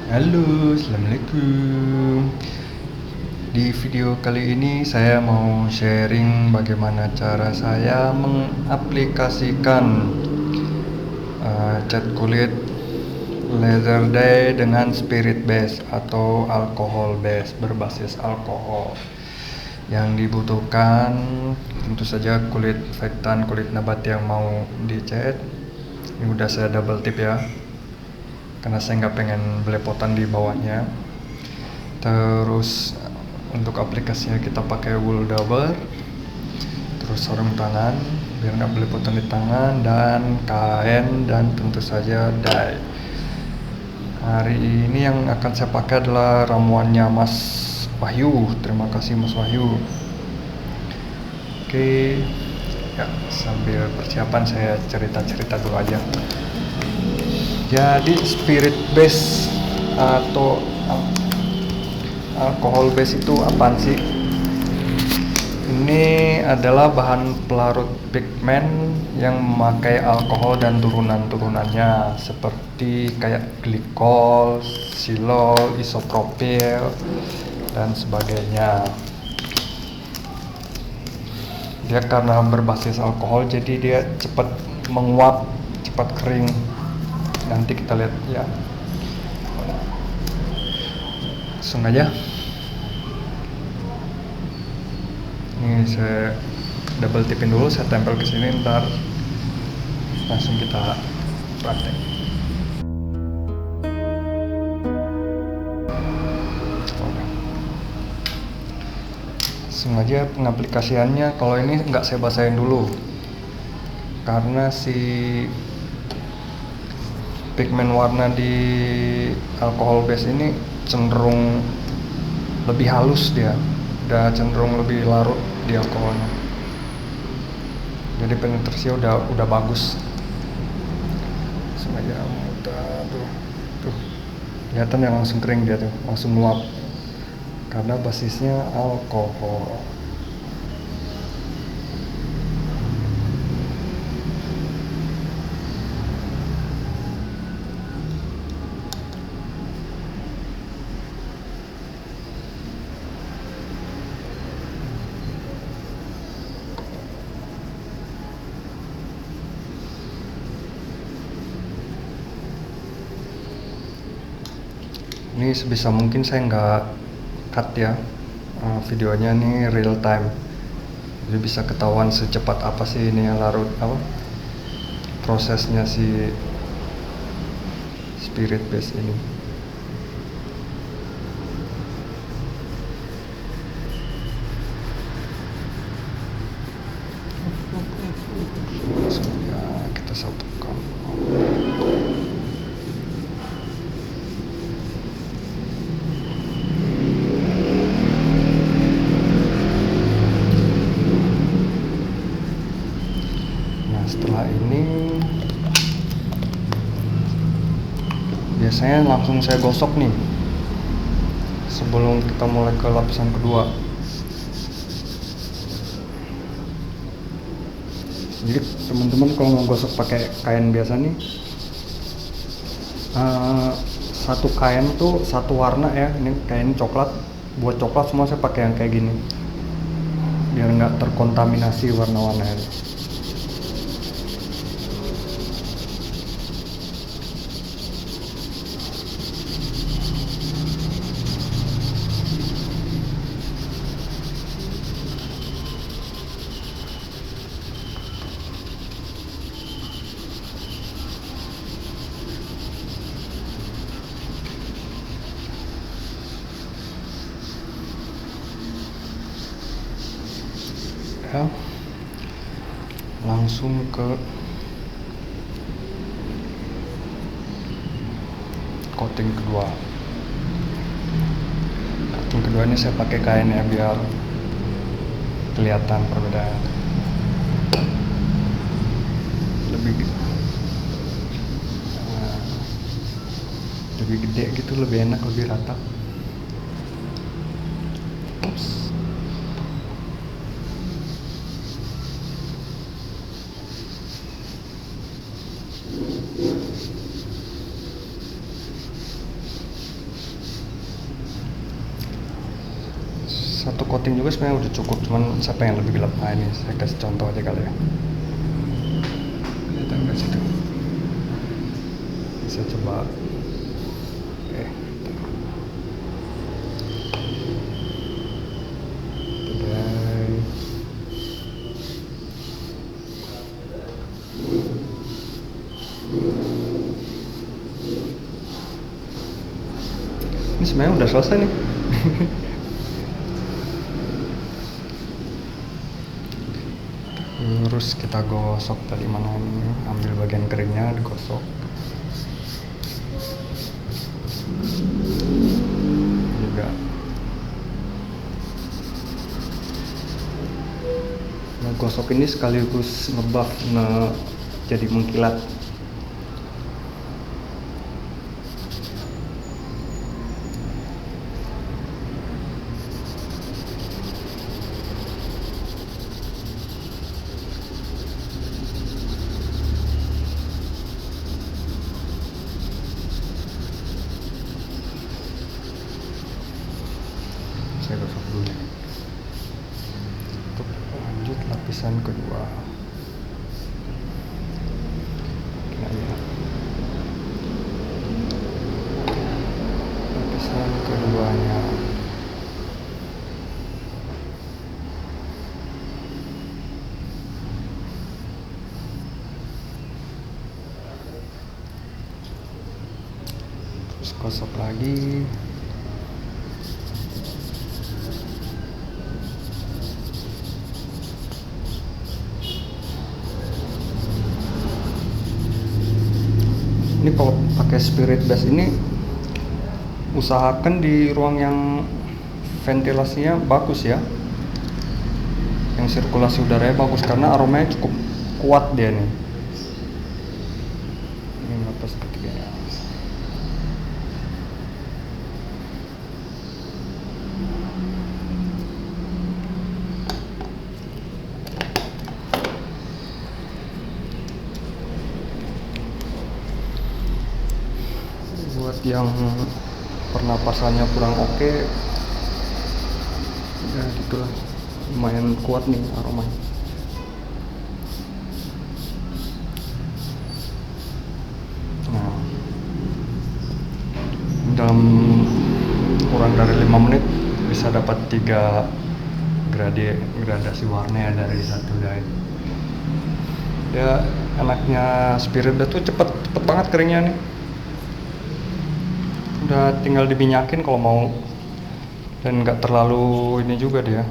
Halo, assalamualaikum. Di video kali ini saya mau sharing bagaimana cara saya mengaplikasikan cat kulit laser dye dengan spirit base atau alkohol base berbasis alkohol. Yang dibutuhkan tentu saja kulit vegetan, kulit nabati yang mau dicat. Ini udah saya double tip ya, karena saya nggak pengen belepotan di bawahnya. Terus untuk aplikasinya kita pakai wool double, terus sarung tangan biar nggak belepotan di tangan, dan kain, dan tentu saja dye. Hari ini yang akan saya pakai adalah ramuannya Mas Wahyu. Terima kasih Mas Wahyu. Oke ya, sambil persiapan saya cerita-cerita dulu aja. Jadi spirit base atau alkohol base itu apaan sih? Ini adalah bahan pelarut pigmen yang memakai alkohol dan turunan-turunannya seperti kayak glikol, silol, isopropil, dan sebagainya. Dia karena berbasis alkohol jadi dia cepat menguap, cepat kering. Nanti kita lihat ya. Langsung aja. Ini saya double tipin dulu, saya tempel ke sini, ntar langsung kita praktek. Langsung aja pengaplikasiannya. Kalau ini nggak saya basahin dulu karena si pigmen warna di alkohol base ini cenderung lebih halus, dia udah cenderung lebih larut di alkoholnya, jadi penetrasinya udah bagus. Sengaja udah tuh kelihatan yang langsung kering, dia tuh langsung nguap karena basisnya alkohol. Ini sebisa mungkin saya nggak cut ya, videonya ini real time, jadi bisa ketahuan secepat apa sih ini yang larut, apa prosesnya si spirit base ini. Langsung ya kita satukan. Setelah ini biasanya langsung saya gosok nih sebelum kita mulai ke lapisan kedua. Jadi teman-teman kalau mau gosok pakai kain biasa nih, satu kain tuh satu warna ya. Ini kain coklat, buat coklat semua saya pakai yang kayak gini biar nggak terkontaminasi warna-warnanya. Ya, langsung ke coating kedua. Coating kedua ini saya pakai kain ya biar kelihatan perbedaan lebih lebih gede gitu, lebih enak, lebih rata. Oops. satu coating juga sebenarnya udah cukup, cuman saya pengen lebih gelap. Nah ini saya kasih contoh aja kali ya. Kita kasih situ. Bisa coba. Oke. Ini sebenarnya udah selesai nih. Terus kita gosok tadi, mana ini, ambil bagian keringnya digosok. Juga nah, gosok ini sekaligus ngebuff jadi mengkilat. Saya gosok dulu. Untuk lanjut lapisan kedua. Lapisan keduanya. Terus gosok lagi. Ini kalau pakai spirit base ini usahakan di ruang yang ventilasinya bagus ya, yang sirkulasi udaranya bagus, karena aromanya cukup kuat dia nih. Ini napas ketiganya. Buat yang pernapasannya kurang oke, ya gitulah, lumayan kuat nih aromanya. Nah, dalam kurang dari 5 menit bisa dapat 3 gradasi warna ya dari satu dye. Ya enaknya spirit base tuh cepet banget keringnya nih. Udah tinggal diminyakin kalau mau, dan nggak terlalu ini juga dia,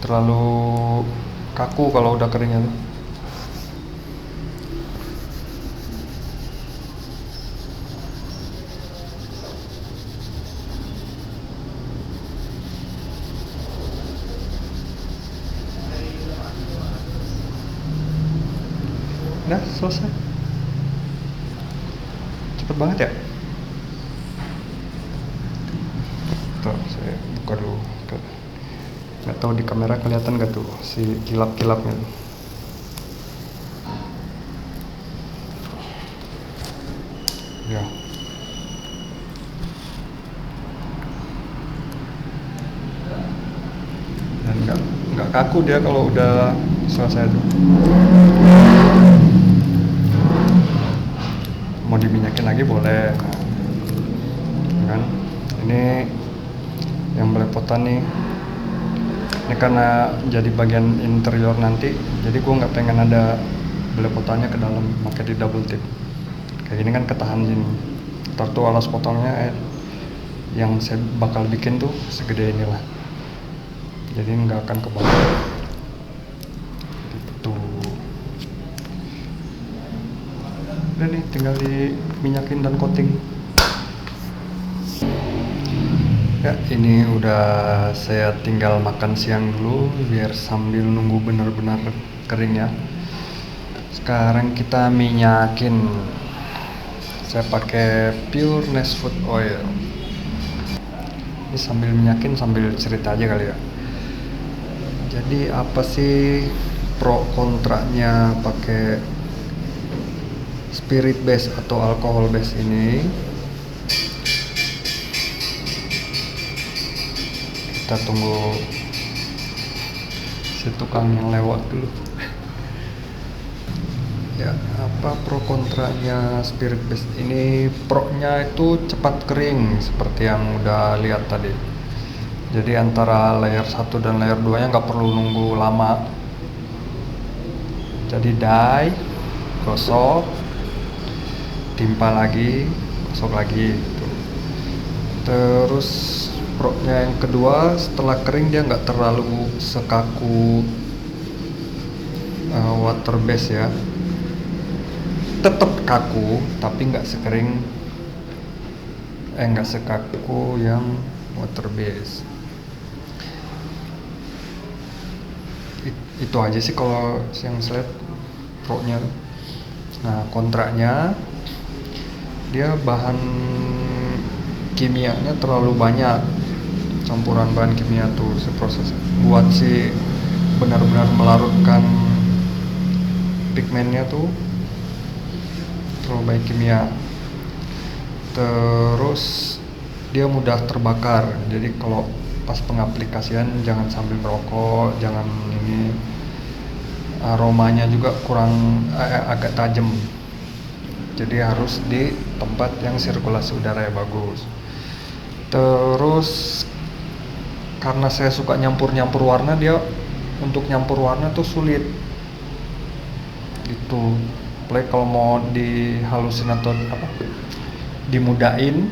terlalu kaku kalau udah keringnya tuh. Nah, selesai. Cepet banget ya. Tuh, saya buka dulu. Nggak tahu di kamera kelihatan nggak tuh si kilap-kilapnya. Ya. Dan nggak kaku dia kalau udah selesai tuh. Mau diminyakin lagi boleh. Nah, kan ini yang belepotan nih, ini karena jadi bagian interior nanti, jadi gue nggak pengen ada belepotannya ke dalam, makanya di double tip kayak gini kan ketahan gini. Ntar tuh alas potongnya yang saya bakal bikin tuh segede inilah, jadi nggak akan ke bawah gitu. Udah nih, tinggal diminyakin dan coating. Ya, ini udah saya tinggal makan siang dulu biar sambil nunggu benar-benar kering ya. Sekarang kita minyakin. Saya pakai Pure Nest Food Oil. Ini sambil minyakin sambil cerita aja kali ya. Jadi apa sih pro kontranya pakai spirit base atau alkohol base ini? Kita tunggu si tukang yang lewat dulu. Ya, apa pro kontranya Spirit Base ini? Pro-nya itu cepat kering seperti yang udah lihat tadi. Jadi antara layer 1 dan layer 2 nya nggak perlu nunggu lama. Jadi dye, gosok, timpa lagi, gosok lagi gitu. Terus pro-nya yang kedua, setelah kering dia nggak terlalu sekaku water base ya. Tetap kaku tapi nggak sekaku yang water base. Itu aja sih kalau yang slide pro-nya. Nah, kontranya dia bahan kimianya terlalu banyak, campuran bahan kimia tuh proses buat si benar-benar melarutkan pigmennya tuh terlalu banyak kimia. Terus dia mudah terbakar, jadi kalau pas pengaplikasian jangan sambil merokok, jangan ini, aromanya juga kurang agak tajam, jadi harus di tempat yang sirkulasi udara yang bagus. Terus karena saya suka nyampur warna, dia untuk nyampur warna tuh sulit gitu. Apalagi kalau mau dihalusin atau dimudain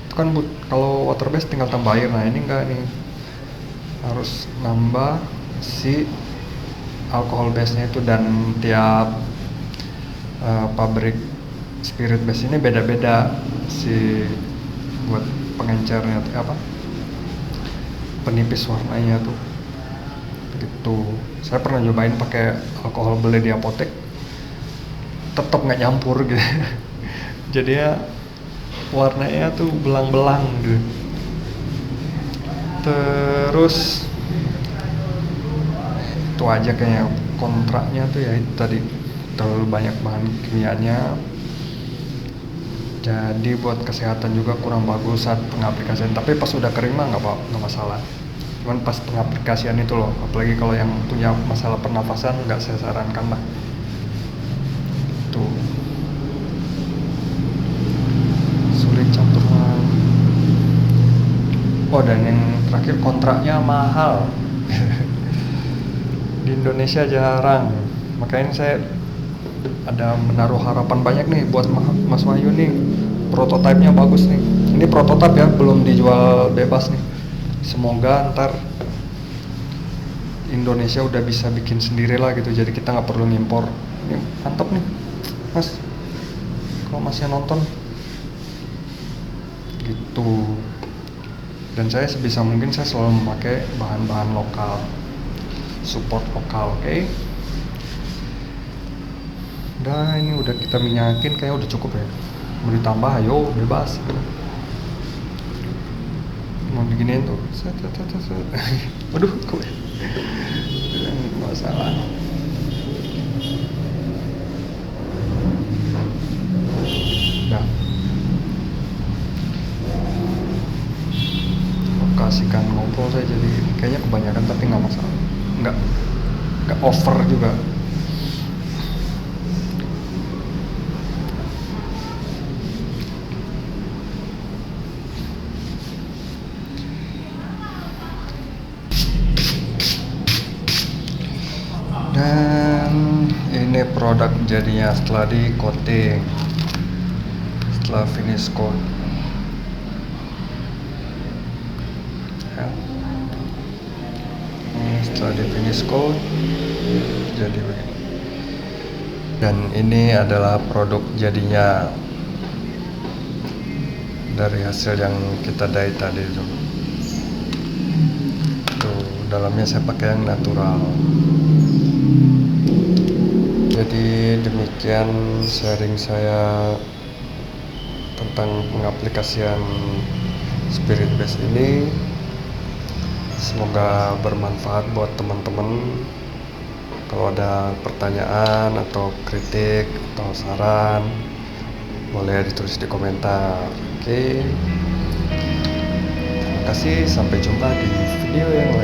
itu kan kalau water base tinggal tambah air. Nah, ini enggak nih, harus nambah si alkohol base nya itu, dan tiap pabrik spirit base ini beda-beda si buat pengencernya penipis warnanya tuh gitu. Saya pernah nyobain pakai alkohol beli di apotek, tetap nggak nyampur gitu. Jadi ya warnanya tuh belang-belang gitu. Terus itu aja kayaknya kontraknya tuh ya itu tadi, terlalu banyak bahan kimianya, jadi buat kesehatan juga kurang bagus saat pengaplikasian. Tapi pas udah kering mah nggak masalah, cuman pas pengaplikasian itu loh, apalagi kalau yang punya masalah pernafasan nggak saya sarankan lah tuh, sulit campuran. Oh, dan yang terakhir kontraknya mahal. Di Indonesia jarang, makanya saya ada menaruh harapan banyak nih buat Mas Wahyu nih. Prototipenya bagus nih, ini prototip ya, belum dijual bebas nih. Semoga ntar Indonesia udah bisa bikin sendiri lah gitu, jadi kita nggak perlu ngimpor. Ini mantap nih Mas, kalau masih nonton gitu. Dan saya sebisa mungkin saya selalu memakai bahan-bahan lokal, support lokal, oke? Udah, ini udah kita minyakin, kayak udah cukup ya. Mau ditambah ayo bebas. Mau diginiin tuh, waduh, kok nggak salah. Nah, kasihkan ngobrol saya, jadi kayaknya kebanyakan tapi nggak masalah, nggak over juga. Dan ini produk jadinya setelah di coating, setelah finish coat ya. Setelah di finish coat jadi begini. Dan ini adalah produk jadinya dari hasil yang kita dye tadi tuh. Tuh, dalamnya saya pakai yang natural. Jadi demikian sharing saya tentang pengaplikasian Spirit Base ini. Semoga bermanfaat buat teman-teman. Kalau ada pertanyaan atau kritik atau saran, boleh ditulis di komentar. Oke. Terima kasih, sampai jumpa di video video yang